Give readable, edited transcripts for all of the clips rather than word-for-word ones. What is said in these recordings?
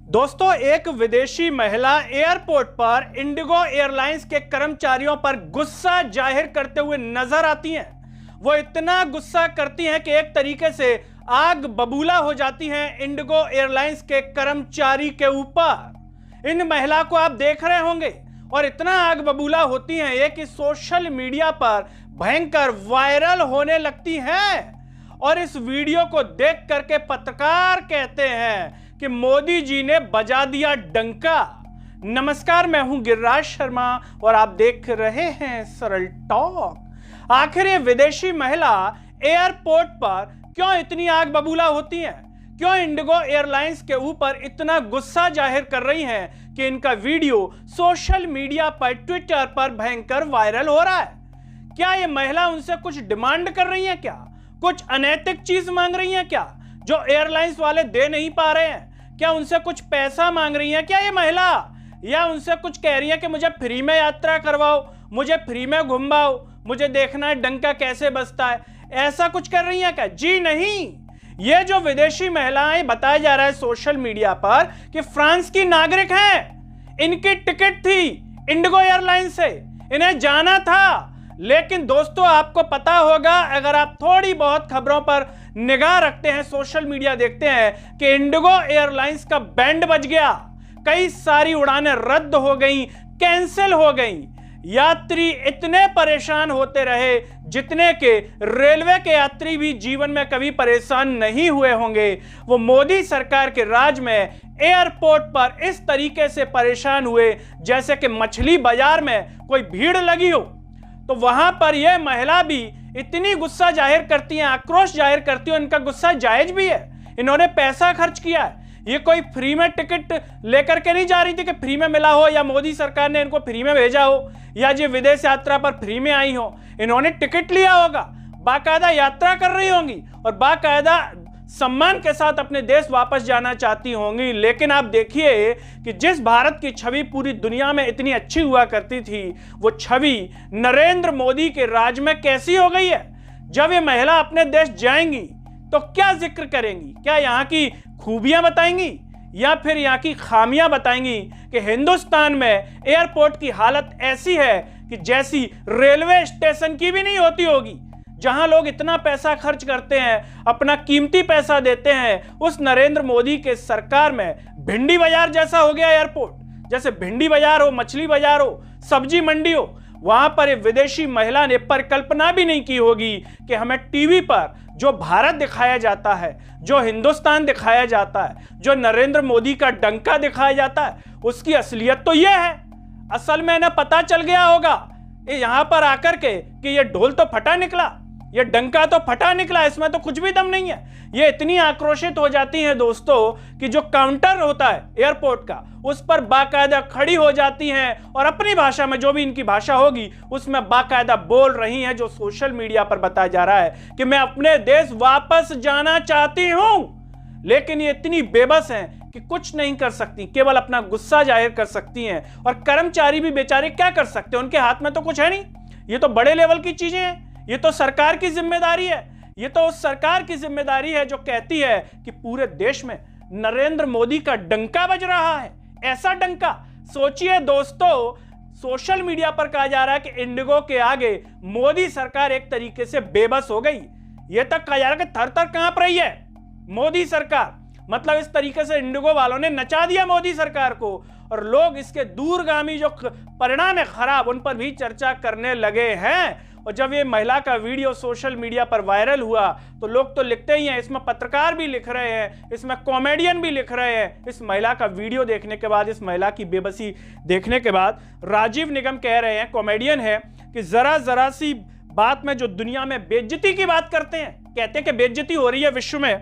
दोस्तों, एक विदेशी महिला एयरपोर्ट पर इंडिगो एयरलाइंस के कर्मचारियों पर गुस्सा जाहिर करते हुए नजर आती हैं। वो इतना गुस्सा करती हैं कि एक तरीके से आग बबूला हो जाती हैं इंडिगो एयरलाइंस के कर्मचारी के ऊपर। इन महिला को आप देख रहे होंगे और इतना आग बबूला होती हैं ये कि सोशल मीडिया पर भयंकर वायरल होने लगती हैं। और इस वीडियो को देख करके पत्रकार कहते हैं कि मोदी जी ने बजा दिया डंका। नमस्कार, मैं हूं गिरिराज शर्मा और आप देख रहे हैं सरल टॉक। आखिर ये विदेशी महिला एयरपोर्ट पर क्यों इतनी आग बबूला होती हैं? क्यों इंडिगो एयरलाइंस के ऊपर इतना गुस्सा जाहिर कर रही हैं कि इनका वीडियो सोशल मीडिया पर, ट्विटर पर भयंकर वायरल हो रहा है? क्या ये महिला उनसे कुछ डिमांड कर रही है? क्या कुछ अनैतिक चीज मांग रही है क्या, जो एयरलाइंस वाले दे नहीं पा रहे हैं? क्या उनसे कुछ पैसा मांग रही है क्या ये महिला, या उनसे कुछ कह रही है कि मुझे फ्री में यात्रा करवाओ, मुझे फ्री में घुमाओ, मुझे देखना है डंका कैसे बजता है? ऐसा कुछ कर रही है क्या? जी नहीं। ये जो विदेशी महिलाएं बताया जा रहा है सोशल मीडिया पर कि फ्रांस की नागरिक हैं, इनकी टिकट थी इंडिगो एयरलाइन से, इन्हें जाना था। लेकिन दोस्तों, आपको पता होगा, अगर आप थोड़ी बहुत खबरों पर निगाह रखते हैं, सोशल मीडिया देखते हैं, कि इंडिगो एयरलाइंस का बैंड बज गया, कई सारी उड़ानें रद्द हो गई, कैंसिल हो गई। यात्री इतने परेशान होते रहे जितने के रेलवे के यात्री भी जीवन में कभी परेशान नहीं हुए होंगे। वो मोदी सरकार के राज में एयरपोर्ट पर इस तरीके से परेशान हुए जैसे कि मछली बाजार में कोई भीड़ लगी हो। तो वहां पर यह महिला भी इतनी गुस्सा जाहिर करती है, आक्रोश जाहिर करती है। इनका गुस्सा जायज भी है, इन्होंने पैसा खर्च किया है। ये कोई फ्री में टिकट लेकर के नहीं जा रही थी कि फ्री में मिला हो, या मोदी सरकार ने इनको फ्री में भेजा हो, या जो विदेश यात्रा पर फ्री में आई हो। इन्होंने टिकट लिया होगा, बाकायदा यात्रा कर रही होंगी और बाकायदा सम्मान के साथ अपने देश वापस जाना चाहती होंगी। लेकिन आप देखिए कि जिस भारत की छवि पूरी दुनिया में इतनी अच्छी हुआ करती थी, वो छवि नरेंद्र मोदी के राज में कैसी हो गई है? जब ये महिला अपने देश जाएंगी तो क्या जिक्र करेंगी? क्या यहाँ की खूबियां बताएंगी या फिर यहाँ की खामियां बताएंगी कि हिंदुस्तान में एयरपोर्ट की हालत ऐसी है कि जैसी रेलवे स्टेशन की भी नहीं होती होगी, जहां लोग इतना पैसा खर्च करते हैं, अपना कीमती पैसा देते हैं। उस नरेंद्र मोदी के सरकार में भिंडी बाजार जैसा हो गया एयरपोर्ट। जैसे भिंडी बाजार हो, मछली बाजार हो, सब्जी मंडी हो, वहां पर एक विदेशी महिला ने परिकल्पना भी नहीं की होगी कि हमें टीवी पर जो भारत दिखाया जाता है, जो हिंदुस्तान दिखाया जाता है, जो नरेंद्र मोदी का डंका दिखाया जाता है, उसकी असलियत तो यह है। असल में इन्हें पता चल गया होगा यहां पर आकर के कि यह ढोल तो फटा निकला, ये डंका तो फटा निकला, इसमें तो कुछ भी दम नहीं है। ये इतनी आक्रोशित हो जाती हैं दोस्तों कि जो काउंटर होता है एयरपोर्ट का, उस पर बाकायदा खड़ी हो जाती हैं और अपनी भाषा में, जो भी इनकी भाषा होगी, उसमें बाकायदा बोल रही हैं। जो सोशल मीडिया पर बताया जा रहा है कि मैं अपने देश वापस जाना चाहती हूं। लेकिन ये इतनी बेबस हैं कि कुछ नहीं कर सकती, केवल अपना गुस्सा जाहिर कर सकती हैं। और कर्मचारी भी बेचारे क्या कर सकते हैं, उनके हाथ में तो कुछ है नहीं। ये तो बड़े लेवल की चीजें हैं, ये तो सरकार की जिम्मेदारी है। ये तो उस सरकार की जिम्मेदारी है जो कहती है कि पूरे देश में नरेंद्र मोदी का डंका बज रहा है। ऐसा डंका सोचिए दोस्तों, सोशल मीडिया पर कहा जा रहा है कि इंडिगो के आगे मोदी सरकार एक तरीके से बेबस हो गई। यह तक कहा जा रहा है कि थर थर कांप रही है मोदी सरकार। मतलब इस तरीके से इंडिगो वालों ने नचा दिया मोदी सरकार को, और लोग इसके दूरगामी जो परिणाम है खराब, उन पर भी चर्चा करने लगे हैं। और जब ये महिला का वीडियो सोशल मीडिया पर वायरल हुआ तो लोग तो लिखते ही हैं, इसमें पत्रकार भी लिख रहे हैं, इसमें कॉमेडियन भी लिख रहे हैं। इस महिला का वीडियो देखने के बाद, इस महिला की बेबसी देखने के बाद, राजीव निगम कह रहे हैं, कॉमेडियन है, कि जरा सी बात में जो दुनिया में बेइज्जती की बात करते हैं, कहते हैं कि बेइज्जती हो रही है विश्व में,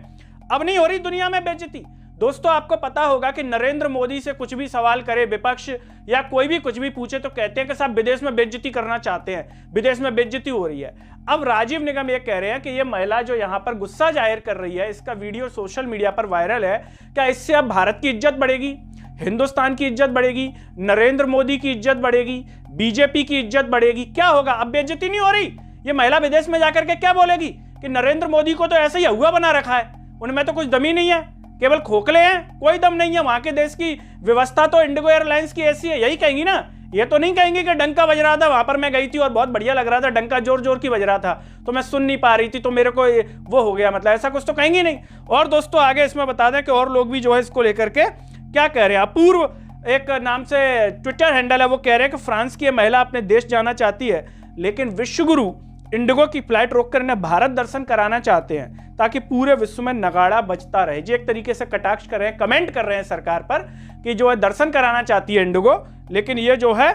अब नहीं हो रही दुनिया में बेइज्जती। दोस्तों, आपको पता होगा कि नरेंद्र मोदी से कुछ भी सवाल करे विपक्ष या कोई भी कुछ भी पूछे तो कहते हैं कि साहब विदेश में बेइज्जती करना चाहते हैं, विदेश में बेइज्जती हो रही है। अब राजीव निगम ये कह रहे हैं कि ये महिला जो यहां पर गुस्सा जाहिर कर रही है, इसका वीडियो सोशल मीडिया पर वायरल है, क्या इससे अब भारत की इज्जत बढ़ेगी, हिंदुस्तान की इज्जत बढ़ेगी, नरेंद्र मोदी की इज्जत बढ़ेगी, बीजेपी की इज्जत बढ़ेगी? क्या होगा? अब बेइज्जती नहीं हो रही। ये महिला विदेश में जाकर के क्या बोलेगी कि नरेंद्र मोदी को तो ऐसे ही हुआ बना रखा है, उनमें तो कुछ दम ही नहीं है, केवल खोखले हैं, कोई दम नहीं है। वहां के देश की व्यवस्था तो इंडिगो एयरलाइंस की ऐसी है, यही कहेंगी ना। ये तो नहीं कहेंगे कि डंका बज रहा था, वहां पर मैं गई थी और बहुत बढ़िया लग रहा था, डंका जोर जोर की बज रहा था तो मैं सुन नहीं पा रही थी तो मेरे को वो हो गया, मतलब ऐसा कुछ तो कहेंगे नहीं। और दोस्तों आगे इसमें बता दें कि और लोग भी जो है इसको लेकर के क्या कह रहे हैं। अपूर्व एक नाम से ट्विटर हैंडल है, वो कह रहे हैं कि फ्रांस की महिला अपने देश जाना चाहती है लेकिन विश्वगुरु इंडिगो की फ्लाइट रोककर इन्हें भारत दर्शन कराना चाहते हैं ताकि पूरे विश्व में नगाड़ा बजता रहे। जी एक तरीके से कटाक्ष कर रहे हैं, कमेंट कर रहे हैं सरकार पर कि जो है दर्शन कराना चाहती है इंडिगो, लेकिन ये जो है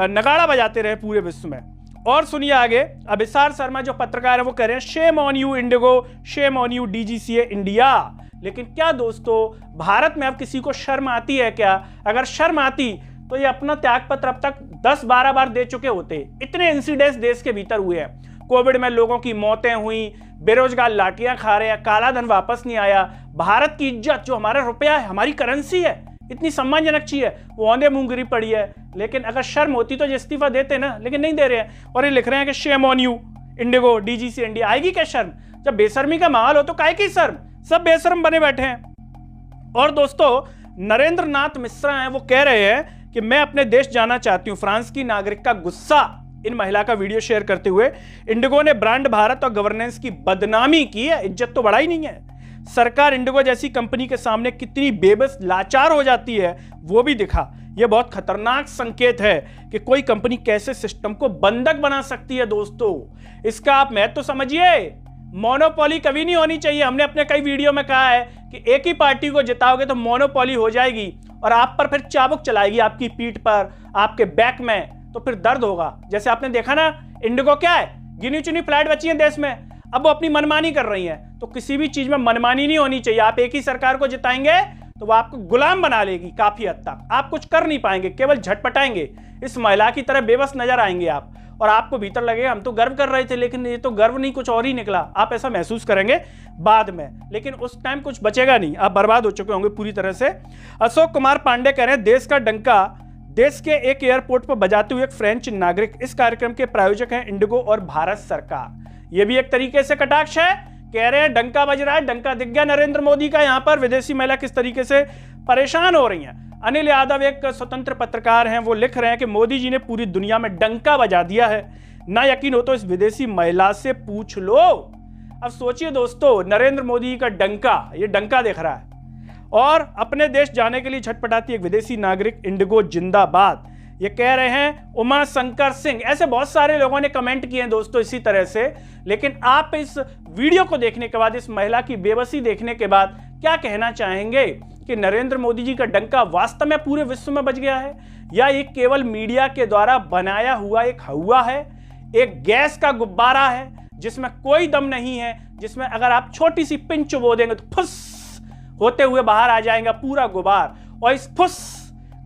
नगाड़ा बजाते रहे पूरे विश्व में। और सुनिए आगे, अभिसार शर्मा जो पत्रकार है वो कह रहे हैं shame on you Indigo, shame on you DGCA India. लेकिन क्या दोस्तों भारत में अब किसी को शर्म आती है क्या? अगर शर्म आती तो ये अपना त्याग पत्र अब तक 10-12 बार दे चुके होते। इतने इंसिडेंट्स देश के भीतर हुए हैं, कोविड में लोगों की मौतें हुई, बेरोजगार लाठियां खा रहे हैं, काला धन वापस नहीं आया, भारत की इज्जत जो हमारा रुपया है, हमारी करेंसी है, इतनी सम्मानजनक चीज है, वो औंधे मुंह गिरी पड़ी है। लेकिन अगर शर्म होती तो ये इस्तीफा देते ना, लेकिन नहीं दे रहे हैं। और ये लिख रहे हैं कि shame on you Indigo DGC India. आएगी क्या शर्म? जब बेशर्मी का माहौल हो तो काहे की शर्म? सब बेशर्म बने बैठे हैं। और दोस्तों नरेंद्र नाथ मिश्रा हैं, वो कह रहे हैं कि मैं अपने देश जाना चाहती हूं। फ्रांस की नागरिक का गुस्सा इन महिला का वीडियो शेयर करते हुए, इंडिगो ने ब्रांड भारत और गवर्नेंस की बदनामी की है, इज्जत तो बढ़ाई नहीं है। सरकार इंडिगो जैसी कंपनी के सामने कितनी बेबस लाचार हो जाती है वो भी दिखा। यह बहुत खतरनाक संकेत है कि कोई कंपनी कैसे सिस्टम को बंधक बना सकती है। दोस्तों इसका आप महत्व तो समझिए। मोनोपोली कभी नहीं होनी चाहिए। हमने अपने कई वीडियो में कहा है कि एक ही पार्टी को जिताओगे तो मोनोपोली हो जाएगी और आप पर फिर चाबुक चलाएगी, आपकी पीठ पर, आपके बैक में, तो फिर दर्द होगा। जैसे आपने देखा ना, इंडिगो क्या है, गिनी चुनी फ्लाइट बची है देश में, अब वो अपनी मनमानी कर रही है। तो किसी भी चीज में मनमानी नहीं होनी चाहिए। आप एक ही सरकार को जिताएंगे तो वो आपको गुलाम बना लेगी काफी हद तक, आप कुछ कर नहीं पाएंगे, केवल झटपटाएंगे। इस महिला की तरह बेबस नजर आएंगे आप, और आपको भीतर लगेगा हम तो गर्व कर रहे थे, लेकिन ये तो गर्व नहीं, कुछ और ही निकला। आप ऐसा महसूस करेंगे बाद में, लेकिन उस टाइम कुछ बचेगा नहीं, आप बर्बाद हो चुके होंगे पूरी तरह से। अशोक कुमार पांडे कह रहे हैं देश का डंका देश के एक एयरपोर्ट पर बजाते हुए एक फ्रेंच नागरिक। इस कार्यक्रम के प्रायोजक हैं इंडिगो और भारत सरकार। यह भी एक तरीके से कटाक्ष है। कह रहे हैं डंका बज रहा है, डंका दिख गया नरेंद्र मोदी का, यहां पर विदेशी महिला किस तरीके से परेशान हो रही हैं। अनिल यादव एक स्वतंत्र पत्रकार हैं, वो लिख रहे हैं कि मोदी जी ने पूरी दुनिया में डंका बजा दिया है, ना यकीन हो तो इस विदेशी महिला से पूछ लो। अब सोचिए दोस्तों, नरेंद्र मोदी का डंका, ये डंका दिख रहा है और अपने देश जाने के लिए झटपटाती एक विदेशी नागरिक, इंडिगो जिंदाबाद, ये कह रहे हैं उमा शंकर सिंह। ऐसे बहुत सारे लोगों ने कमेंट किए हैं दोस्तों इसी तरह से। लेकिन आप इस वीडियो को देखने के बाद, इस महिला की बेबसी देखने के बाद क्या कहना चाहेंगे कि नरेंद्र मोदी जी का डंका वास्तव में पूरे विश्व में बज गया है, या ये केवल मीडिया के द्वारा बनाया हुआ एक हवा है, एक गैस का गुब्बारा है जिसमें कोई दम नहीं है, जिसमें अगर आप छोटी सी पिन चुबो देंगे तो फुस होते हुए बाहर आ जाएगा पूरा गुब्बार। और इस फुस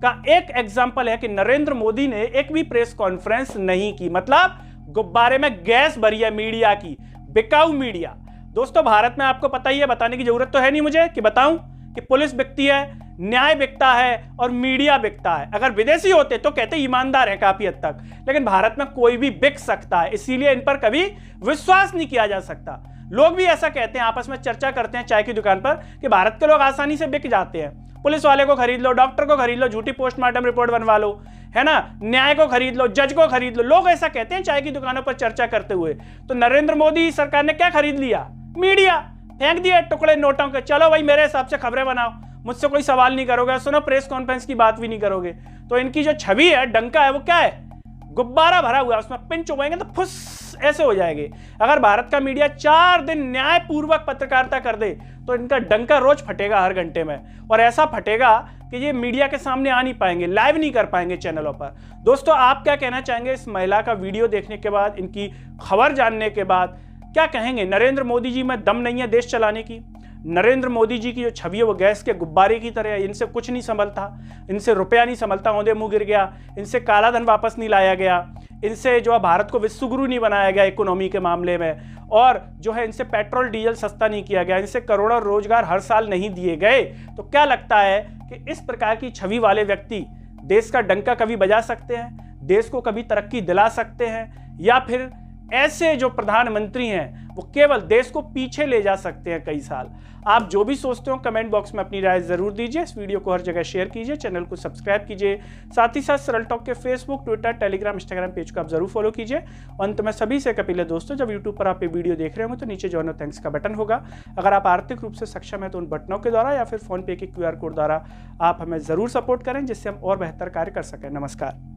का एक एग्जाम्पल है कि नरेंद्र मोदी ने एक भी प्रेस कॉन्फ्रेंस नहीं की, मतलब गुब्बारे में गैस भरी है मीडिया की, बिकाऊ मीडिया। दोस्तों भारत में आपको पता ही है, बताने की जरूरत तो है नहीं मुझे कि बताऊं कि पुलिस बिकती है, न्याय बिकता है और मीडिया बिकता है। अगर विदेशी होते तो कहते ईमानदार है काफी हद तक, लेकिन भारत में कोई भी बिक सकता है, इसीलिए इन पर कभी विश्वास नहीं किया जा सकता। लोग भी ऐसा कहते हैं, आपस में चर्चा करते हैं चाय की दुकान पर कि भारत के लोग आसानी से बिक जाते हैं। पुलिस वाले को खरीद लो, डॉक्टर को खरीद लो, झूठी पोस्टमार्टम रिपोर्ट बनवा लो, है ना, न्याय को खरीद लो, जज को खरीद लो। लोग ऐसा कहते हैं चाय की दुकानों पर चर्चा करते हुए। तो नरेंद्र मोदी सरकार ने क्या खरीद लिया? मीडिया। फेंक दिए टुकड़े नोटों के, चलो भाई मेरे हिसाब से खबरें बनाओ, मुझसे कोई सवाल नहीं करोगे, सुनो प्रेस कॉन्फ्रेंस की बात भी नहीं करोगे। तो इनकी जो छवि है, डंका है, वो क्या है? गुब्बारा भरा हुआ है, उसमें पिन चुभाएंगे तो फुस ऐसे हो जाएंगे। अगर भारत का मीडिया 4 दिन न्यायपूर्वक पत्रकारिता कर दे तो इनका डंका रोज फटेगा हर घंटे में, और ऐसा फटेगा कि ये मीडिया के सामने आ नहीं पाएंगे, लाइव नहीं कर पाएंगे चैनलों पर। दोस्तों आप क्या कहना चाहेंगे इस महिला का वीडियो देखने के बाद, इनकी खबर जानने के बाद? क्या कहेंगे? नरेंद्र मोदी जी में दम नहीं है देश चलाने की? नरेंद्र मोदी जी की जो छवि है वो गैस के गुब्बारे की तरह है, इनसे कुछ नहीं संभलता, इनसे रुपया नहीं संभलता, औंधे मुंह गिर गया, इनसे काला धन वापस नहीं लाया गया, इनसे जो है भारत को विश्वगुरु नहीं बनाया गया इकोनॉमी के मामले में, और जो है इनसे पेट्रोल डीजल सस्ता नहीं किया गया, इनसे करोड़ों रोजगार हर साल नहीं दिए गए। तो क्या लगता है कि इस प्रकार की छवि वाले व्यक्ति देश का डंका कभी बजा सकते हैं, देश को कभी तरक्की दिला सकते हैं, या फिर ऐसे जो प्रधानमंत्री हैं वो केवल देश को पीछे ले जा सकते हैं कई साल। आप जो भी सोचते हो कमेंट बॉक्स में अपनी राय जरूर दीजिए। इस वीडियो को हर जगह शेयर कीजिए, चैनल को सब्सक्राइब कीजिए, साथ ही साथ सरल टॉक के Facebook, Twitter, Telegram, Instagram page को आप जरूर फॉलो कीजिए। अंत में सभी से अपील है दोस्तों, जब यूट्यूब पर आप ये वीडियो देख रहे होंगे तो नीचे जॉइन और थैंक्स का बटन होगा। अगर आप आर्थिक रूप से सक्षम है तो उन बटनों के द्वारा या फिर फोन पे के QR कोड द्वारा आप हमें जरूर सपोर्ट करें, जिससे हम और बेहतर कार्य कर सकें। नमस्कार।